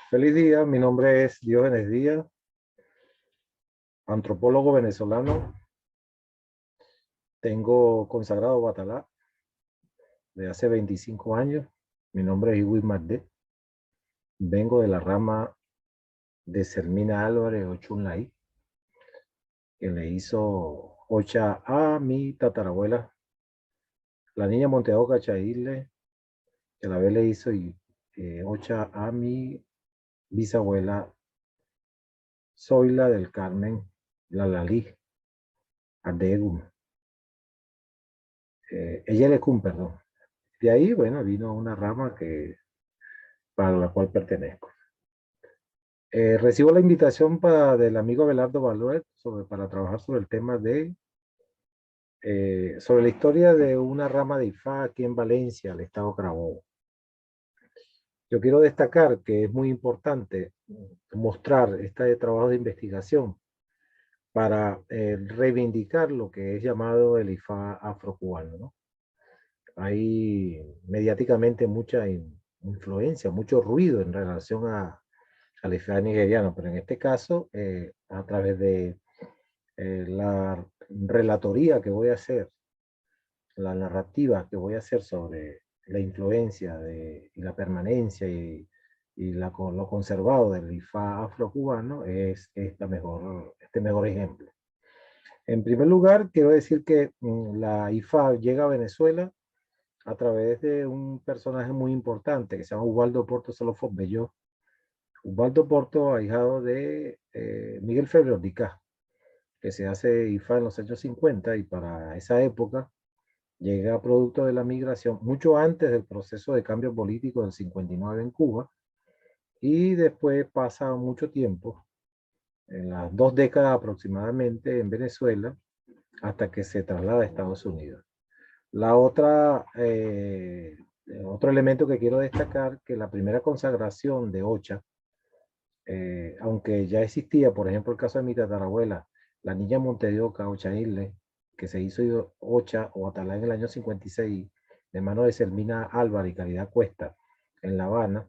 Feliz día, mi nombre es Diógenes Díaz, antropólogo venezolano. Tengo consagrado Batalá de hace 25 años. Mi nombre es Iwis Mardé. Vengo de la rama de Sermina Álvarez Ochunlay, que le hizo Ocha a mi tatarabuela, la niña Montejo Cachaíle, que a la vez le hizo Ocha a mi bisabuela Zoila del Carmen, la Lalí, Adegum. Ella le perdón. De ahí, bueno, vino una rama para la cual pertenezco. Recibo la invitación del amigo Abelardo Baluet para trabajar sobre el tema sobre la historia de una rama de IFA aquí en Valencia, el estado Carabobo. Yo quiero destacar que es muy importante mostrar este trabajo de investigación para reivindicar lo que es llamado el IFA afrocubano, ¿no? Hay mediáticamente mucha influencia, mucho ruido en relación al IFA nigeriano, pero en este caso, a través de la relatoría que voy a hacer, la narrativa que voy a hacer sobre la influencia y la permanencia lo conservado del IFA afrocubano es este mejor ejemplo. En primer lugar, quiero decir que la IFA llega a Venezuela a través de un personaje muy importante que se llama Ubaldo Porto Salofón Bello. Ubaldo Porto, ahijado de Miguel Febrero Dicá, que se hace IFA en los años 50 y para esa época llega producto de la migración mucho antes del proceso de cambio político del 59 en Cuba y después pasa mucho tiempo, en las 2 décadas aproximadamente en Venezuela, hasta que se traslada a Estados Unidos. Otro elemento que quiero destacar, que la primera consagración de Ocha, aunque ya existía, por ejemplo, el caso de mi tatarabuela, la niña Montedioca, Ocha Isle, que se hizo Ocha o Atalá en el año 56, de mano de Selmina Álvarez y Caridad Cuesta, en La Habana.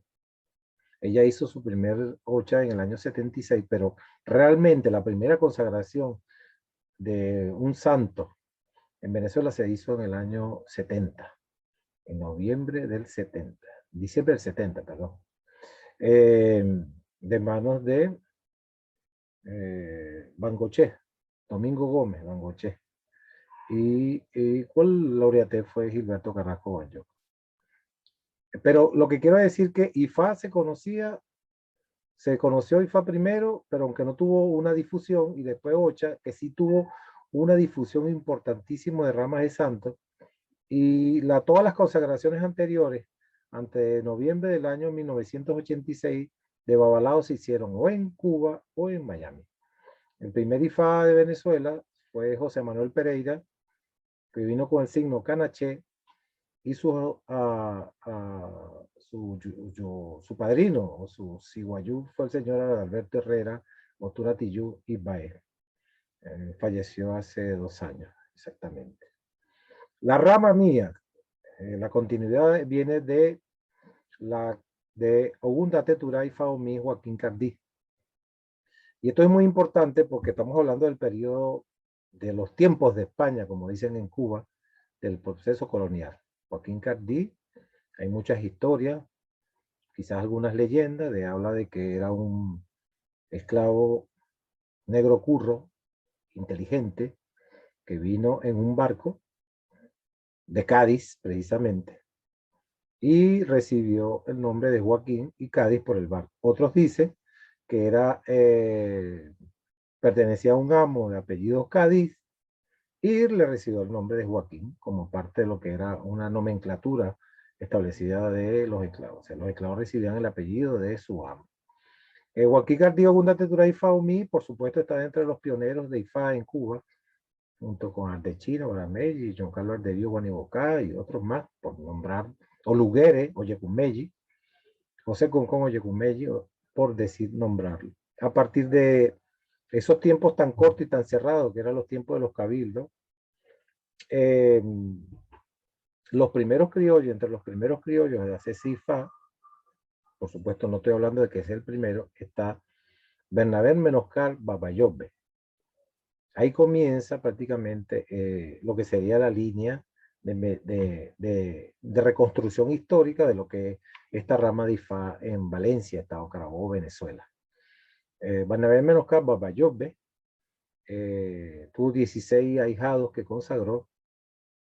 Ella hizo su primer Ocha en el año 76, pero realmente la primera consagración de un santo en Venezuela se hizo en el año 70, en noviembre del 70, diciembre del 70, perdón, de manos de Bangoché, Domingo Gómez Bangoché. Y cuál laureate fue Gilberto Carrasco Banyo. Pero lo que quiero decir que IFA se conoció IFA primero, pero aunque no tuvo una difusión, y después Ocha, que sí tuvo una difusión importantísima de ramas de santos, y todas las consagraciones anteriores, ante noviembre del año 1986, de Babalao se hicieron o en Cuba o en Miami. El primer IFA de Venezuela fue José Manuel Pereira, que vino con el signo Canaché, y su padrino o su ciguayú fue el señor Alberto Herrera Oturatiyú Ibae. Falleció hace 2 años, exactamente. La rama mía, la continuidad viene de Ogunda Teturay Faomi Joaquín Cardí. Y esto es muy importante porque estamos hablando del periodo de los tiempos de España, como dicen en Cuba, del proceso colonial. Joaquín Cardí, hay muchas historias, quizás algunas leyendas, habla de que era un esclavo negro curro, inteligente, que vino en un barco de Cádiz, precisamente, y recibió el nombre de Joaquín y Cádiz por el barco. Otros dicen que pertenecía a un amo de apellido Cádiz y le recibió el nombre de Joaquín como parte de lo que era una nomenclatura establecida de los esclavos. O sea, los esclavos recibían el apellido de su amo. Joaquín Cardí Ogunda Teturay Faumí, por supuesto, está entre los pioneros de IFA en Cuba, junto con Ardechino, Bramelli, John Carlos Ardebio, Guanibocá y otros más, por nombrar, o Luguere, o Yecumelli, José Concón o Yecumelli, por decir nombrarlo. A partir de esos tiempos tan cortos y tan cerrados, que eran los tiempos de los cabildos, los primeros criollos, entre los primeros criollos de Acesifa, por supuesto no estoy hablando de que es el primero, está Bernabé Menoscar Babayobe. Ahí comienza prácticamente lo que sería la línea de reconstrucción histórica de lo que es esta rama de IFA en Valencia, Estado Carabobo, Venezuela. Bernabé Menoscar Babayobe tuvo 16 ahijados que consagró.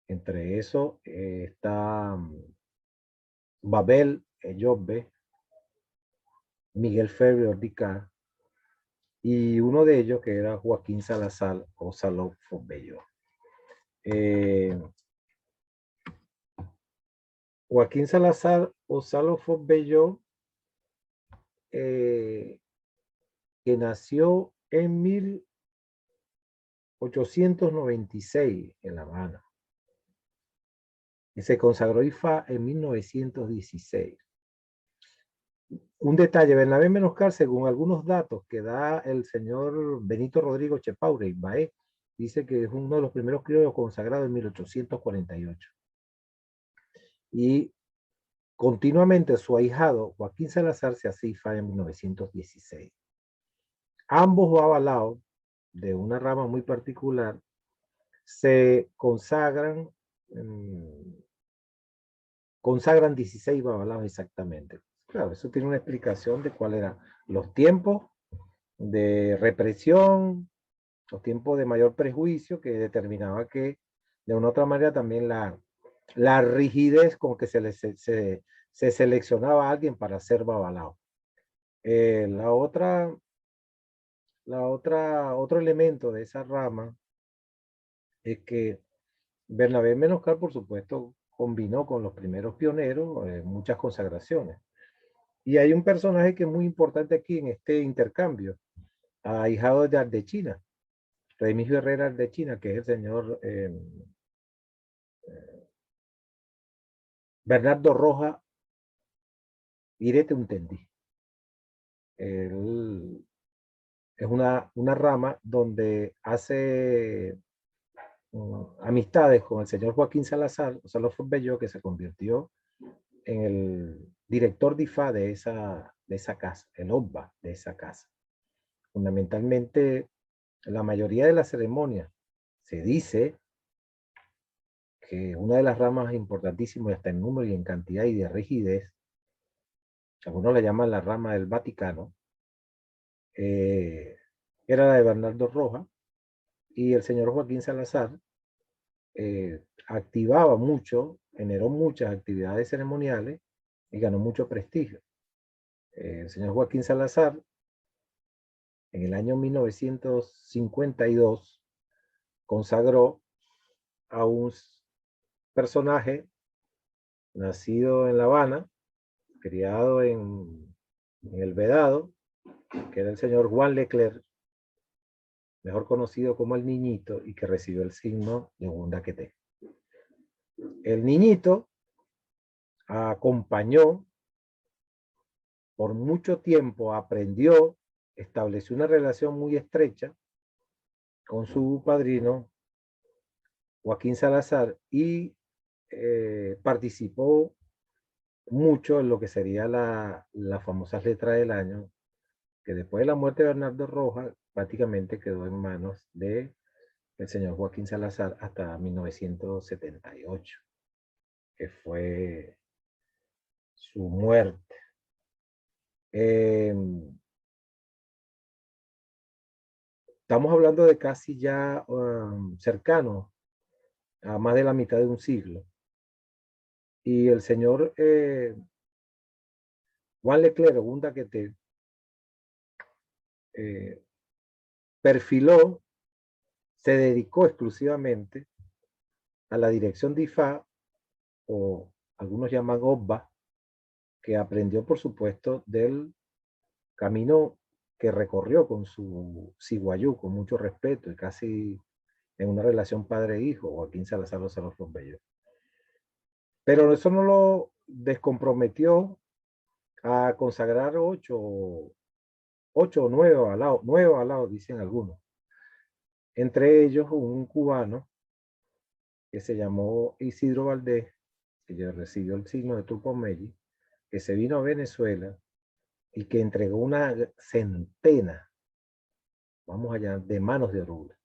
Entre eso está Babel Eyobe, Miguel Febre Ordicá, y uno de ellos que era Joaquín Salazar o Saló Bello. Joaquín Salazar o Saló Bello, que nació en 1896 en La Habana y se consagró IFA en 1916. Un detalle, Bernabé Menoscar, según algunos datos que da el señor Benito Rodrigo Chepaure, Ibaé, dice que es uno de los primeros criollos consagrados en 1848. Y continuamente su ahijado, Joaquín Salazar, se hace IFA en 1916. Ambos avalados de una rama muy particular se consagran 16 babalaos exactamente. Claro, eso tiene una explicación de cuáles eran los tiempos de represión, los tiempos de mayor prejuicio que determinaba que de una u otra manera también la rigidez con que se seleccionaba a alguien para ser babalao. Otro elemento de esa rama es que Bernabé Menoscar, por supuesto, combinó con los primeros pioneros muchas consagraciones. Y hay un personaje que es muy importante aquí en este intercambio, ahijado de Ardechina, Remigio Herrera Ardechina, que es el señor Bernardo Roja Irete Untendí. Él es una rama donde hace amistades con el señor Joaquín Salazar, o sea, Bello, que se convirtió en el director de IFA de esa casa, el OBBA de esa casa. Fundamentalmente, la mayoría de las ceremonias se dice que una de las ramas importantísimas, hasta en número y en cantidad y de rigidez, algunos le llaman la rama del Vaticano, era la de Bernardo Roja, y el señor Joaquín Salazar activaba mucho, generó muchas actividades ceremoniales y ganó mucho prestigio. El señor Joaquín Salazar, en el año 1952, consagró a un personaje nacido en La Habana, criado en el Vedado, que era el señor Juan Leclerc, mejor conocido como el Niñito, y que recibió el signo de Wundaquete. El Niñito acompañó por mucho tiempo, aprendió, estableció una relación muy estrecha con su padrino, Joaquín Salazar, y participó mucho en lo que sería la famosa letra del año, que después de la muerte de Bernardo Rojas, prácticamente quedó en manos de el señor Joaquín Salazar hasta 1978, que fue su muerte. Estamos hablando de casi ya cercano a más de la mitad de un siglo. Y el señor Juan Leclerc, Wundaquete, perfiló, se dedicó exclusivamente a la dirección de IFA, o algunos llaman OBBA, que aprendió, por supuesto, del camino que recorrió con su ciguayú, con mucho respeto y casi en una relación padre-hijo, Joaquín Salazar Lozano Bello. Pero eso no lo descomprometió a consagrar 8 o 9 avalados, dicen algunos. Entre ellos un cubano que se llamó Isidro Valdés, que recibió el signo de Tupomelli, que se vino a Venezuela y que entregó una centena, vamos allá, de manos de Orula.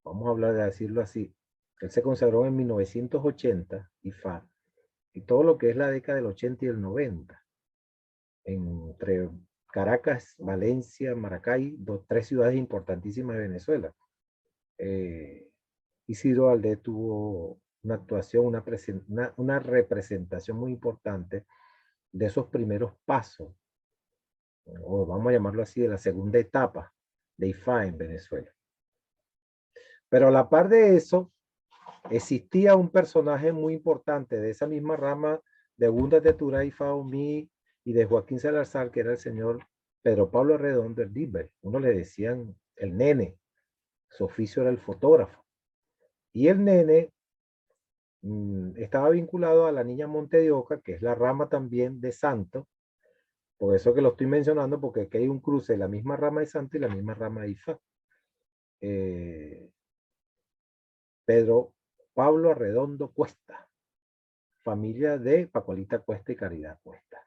Vamos a hablar de decirlo así. Él se consagró en 1980, IFA, y todo lo que es la década del 80 y el 90, entre Caracas, Valencia, Maracay, tres ciudades importantísimas de Venezuela. Isidro Valdés tuvo una actuación, una representación muy importante de esos primeros pasos, o vamos a llamarlo así, de la segunda etapa de IFA en Venezuela. Pero a la par de eso, existía un personaje muy importante de esa misma rama de Gunda de Turay Faumí y de Joaquín Salazar, que era el señor Pedro Pablo Arredondo, el Diver. Uno le decían el nene, su oficio era el fotógrafo. Y el nene estaba vinculado a la niña Monte de Oca, que es la rama también de Santo. Por eso que lo estoy mencionando, porque aquí hay un cruce de la misma rama de Santo y la misma rama de Ifá. Pedro Pablo Arredondo Cuesta, familia de Pacolita Cuesta y Caridad Cuesta.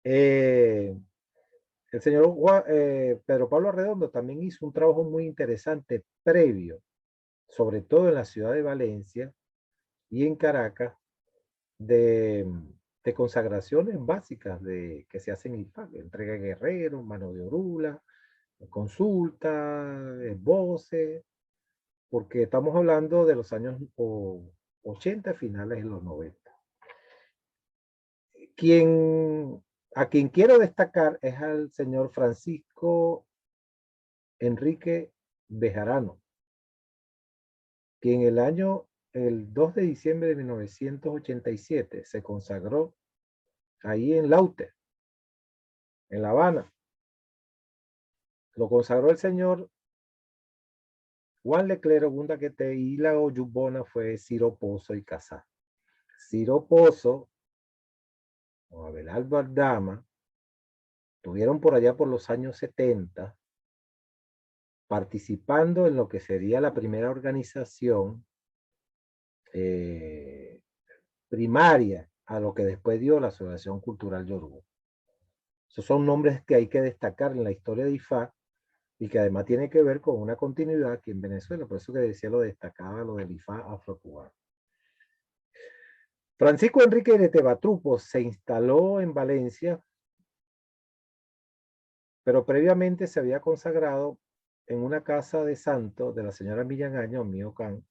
El señor Pedro Pablo Arredondo también hizo un trabajo muy interesante previo, sobre todo en la ciudad de Valencia y en Caracas, de consagraciones básicas que se hacen en IFAC, entrega de guerreros, mano de orula, consulta, voces, porque estamos hablando de los años 80, finales de los 90. A quien quiero destacar es al señor Francisco Enrique Bejarano, quien el 2 de diciembre de 1987 se consagró ahí en Laute, en La Habana. Lo consagró el señor Juan Leclerc Gundaquete y la oyubona fue Ciro Pozo y Casá. Ciro Pozo o Abelardo Aldama estuvieron por allá por los años 70 participando en lo que sería la primera organización primaria a lo que después dio la Asociación Cultural Yoruba. Esos son nombres que hay que destacar en la historia de IFA y que además tiene que ver con una continuidad aquí en Venezuela. Por eso que decía lo destacaba lo del IFA afrocubano. Francisco Enrique de Tevatrupo se instaló en Valencia, pero previamente se había consagrado en una casa de santo de la señora Millán Año, Mío Can,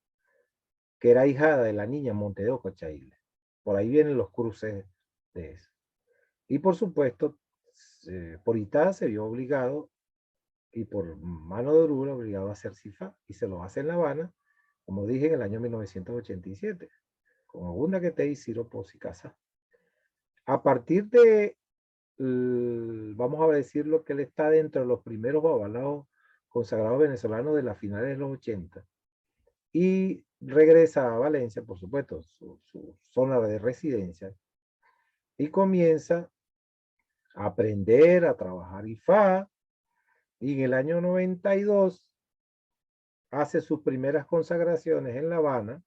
que era hijada de la niña Monte de Oca Chaile. Por ahí vienen los cruces de eso. Y por supuesto, por Itá se vio obligado y por mano de Orula obligado a hacer CIFA y se lo hace en La Habana, como dije, en el año 1987, con Ogunda Quete y Ciro Pozo y Casá. A partir de, vamos a decir lo que él está dentro de los primeros babalaos consagrados venezolanos de las finales de los 80 y regresa a Valencia, por supuesto, su zona de residencia, y comienza a aprender a trabajar IFA, y en el año 92 hace sus primeras consagraciones en La Habana,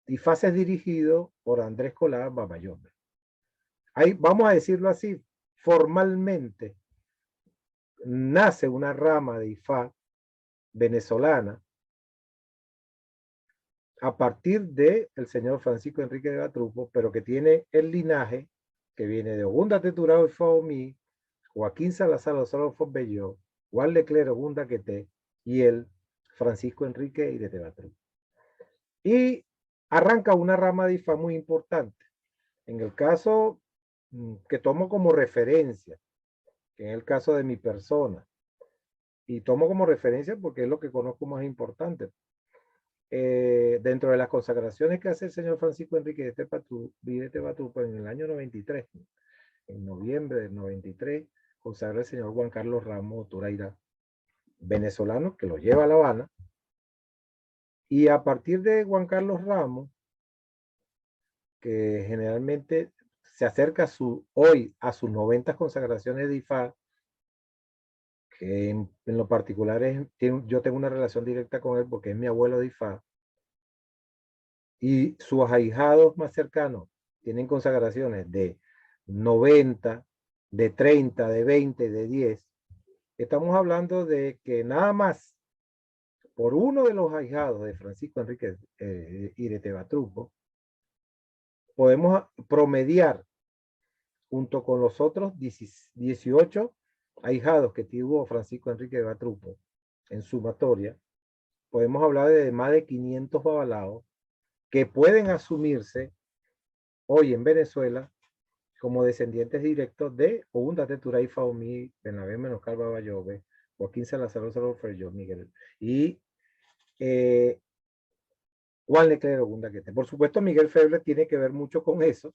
IFA es dirigido por Andrés Colá Babayombe. Ahí, vamos a decirlo así, formalmente nace una rama de IFA venezolana a partir del señor Francisco Enrique de Gatrupo, pero que tiene el linaje que viene de Ogunda Teturao y Faomí, Joaquín Salazar Osoro Fombelló, Juan Leclerc Ogunda Quete y el Francisco Enrique y de Tevatrupo. Y arranca una rama de IFA muy importante. En el caso que tomo como referencia, que es el caso de mi persona, y tomo como referencia porque es lo que conozco más importante. Dentro de las consagraciones que hace el señor Francisco Enrique de Tevatrupo en el año 93, en noviembre del 93, consagra el señor Juan Carlos Ramos Turaira, venezolano, que lo lleva a La Habana, y a partir de Juan Carlos Ramos, que generalmente se acerca hoy a sus 90 consagraciones de IFA, que en lo particular yo tengo una relación directa con él porque es mi abuelo de Ifá, y sus ahijados más cercanos tienen consagraciones de 90, de 30, de 20, de 10. Estamos hablando de que nada más por uno de los ahijados de Francisco Enrique y de Tevatruco, podemos promediar junto con los otros 18 ahijados que tuvo Francisco Enrique de Batruco en sumatoria, podemos hablar de más de 500 babalaos que pueden asumirse hoy en Venezuela como descendientes directos de Ounda Teturay Faumí, Bernabé Menoscal Babayobe, Joaquín Salazar Osoro Ferreyó Miguel y Juan Leclerc Ogunda Quete. Por supuesto, Miguel Feble tiene que ver mucho con eso,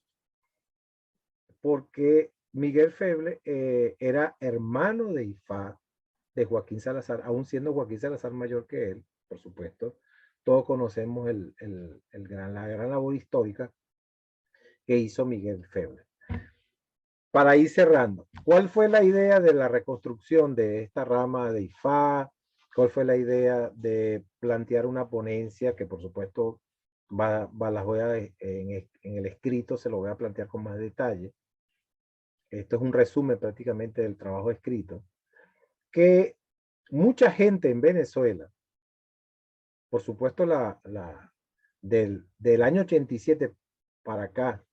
porque Miguel Feble era hermano de Ifá, de Joaquín Salazar, aún siendo Joaquín Salazar mayor que él, por supuesto. Todos conocemos la gran labor histórica que hizo Miguel Feble. Para ir cerrando, ¿cuál fue la idea de la reconstrucción de esta rama de Ifá? ¿Cuál fue la idea de plantear una ponencia que por supuesto las voy en el escrito, se lo voy a plantear con más detalle? Esto es un resumen prácticamente del trabajo escrito, que mucha gente en Venezuela, por supuesto del año 87 para acá,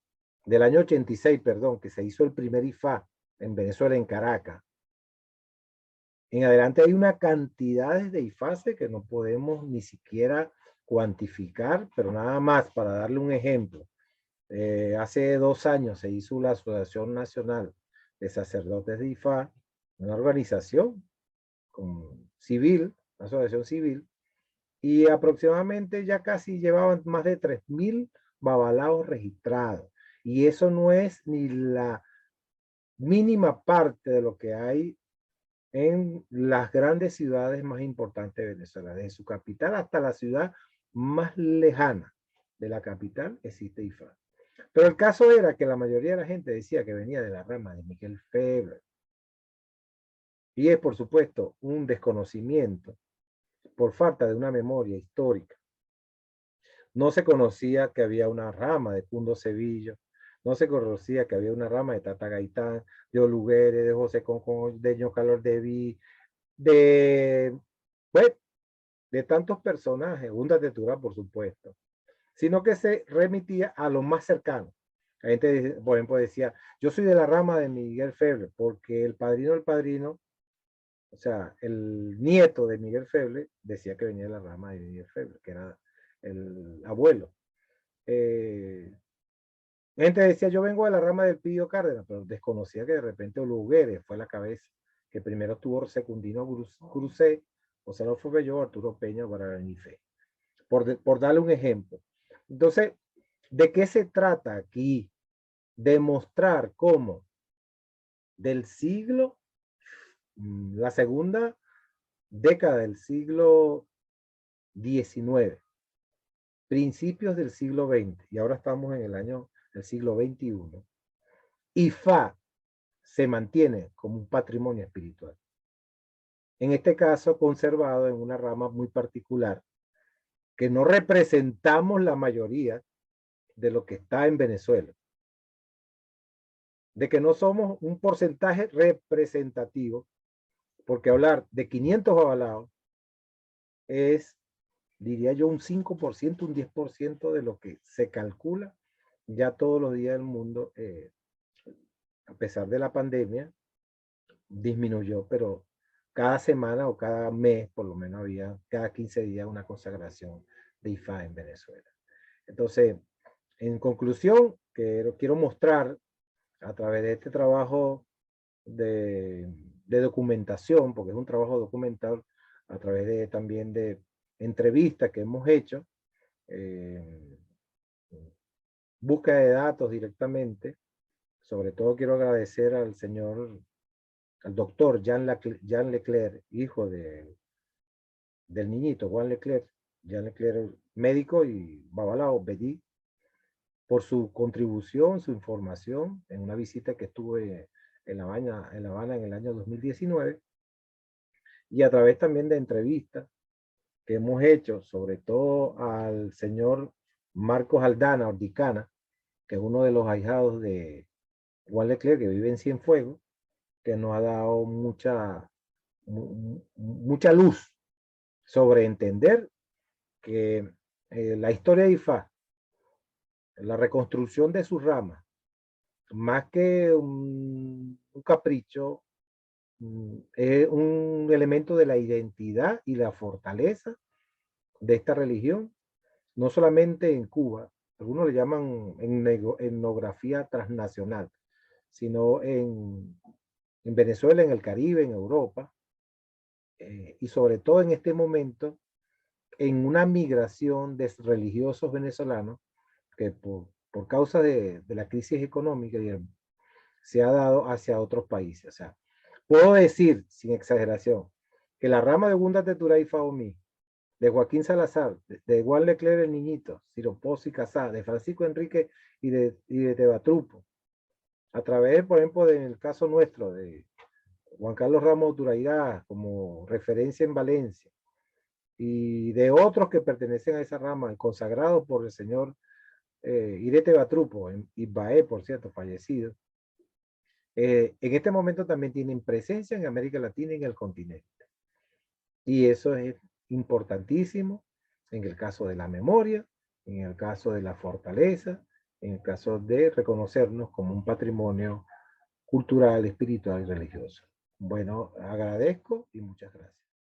del año 86, perdón, que se hizo el primer IFA en Venezuela, en Caracas. En adelante hay una cantidad de IFASE que no podemos ni siquiera cuantificar, pero nada más para darle un ejemplo. Hace 2 años se hizo la Asociación Nacional de Sacerdotes de IFA, una organización civil, una asociación civil, y aproximadamente ya casi llevaban más de 3.000 babalaos registrados. Y eso no es ni la mínima parte de lo que hay en las grandes ciudades más importantes de Venezuela. Desde su capital hasta la ciudad más lejana de la capital existe IFA. Pero el caso era que la mayoría de la gente decía que venía de la rama de Miguel Feble. Y es, por supuesto, un desconocimiento por falta de una memoria histórica. No se conocía que había una rama de Cundo Sevillo, no se conocía que había una rama de Tata Gaitán, de Oluguere, de José Concón, de Ñocalor de Vi, pues, de tantos personajes, Hunda Tetura, por supuesto, sino que se remitía a lo más cercano. La gente, por ejemplo, decía, yo soy de la rama de Miguel Feble, porque el padrino, o sea, el nieto de Miguel Feble decía que venía de la rama de Miguel Feble, que era el abuelo. Gente decía, yo vengo de la rama del Pío Cárdenas, pero desconocía que de repente Oluguere fue la cabeza, que primero tuvo Secundino Crucé, José Adolfo Bello, Arturo Peña, Guaranife, por darle un ejemplo. Entonces, ¿de qué se trata aquí? Demostrar cómo del siglo, la segunda década del siglo XIX, principios del siglo XX, y ahora estamos en el año del siglo XXI, IFA se mantiene como un patrimonio espiritual. En este caso, conservado en una rama muy particular, que no representamos la mayoría de lo que está en Venezuela. De que no somos un porcentaje representativo, porque hablar de 500 avalados es, diría yo, un 5%, un 10% de lo que se calcula ya todos los días del mundo, a pesar de la pandemia, disminuyó, pero cada semana o cada mes, por lo menos había cada 15 días una consagración de IFA en Venezuela. Entonces, en conclusión, quiero mostrar a través de este trabajo de documentación, porque es un trabajo documental, a través también de entrevistas que hemos hecho, búsqueda de datos directamente. Sobre todo quiero agradecer al doctor Jean Leclerc, hijo del niñito Juan Leclerc, Jean Leclerc, médico y babalao, Bedí, por su contribución, su información en una visita que estuve en La Habana en el año 2019, y a través también de entrevistas que hemos hecho, sobre todo al señor Marcos Aldana Ordicana, que es uno de los ahijados de Juan Leclerc, que vive en Cienfuegos, que nos ha dado mucha luz sobre entender que la historia de IFA, la reconstrucción de sus ramas, más que un capricho, es un elemento de la identidad y la fortaleza de esta religión, no solamente en Cuba, algunos le llaman etnografía transnacional, sino en Venezuela, en el Caribe, en Europa, y sobre todo en este momento, en una migración de religiosos venezolanos que por causa de la crisis económica, digamos, se ha dado hacia otros países. O sea, puedo decir, sin exageración, que la rama de Gunda Teturay Faomí, de Joaquín Salazar, de Juan Leclerc el Niñito, Ciro Pozzi Casá, de Francisco Enrique y de Tevatrupo, a través, por ejemplo, del caso nuestro, de Juan Carlos Ramos Turairá, como referencia en Valencia, y de otros que pertenecen a esa rama, consagrados por el señor Irete Batrupo, Ibaé, por cierto, fallecido, en este momento también tienen presencia en América Latina y en el continente. Y eso es importantísimo en el caso de la memoria, en el caso de la fortaleza, en el caso de reconocernos como un patrimonio cultural, espiritual y religioso. Bueno, agradezco y muchas gracias.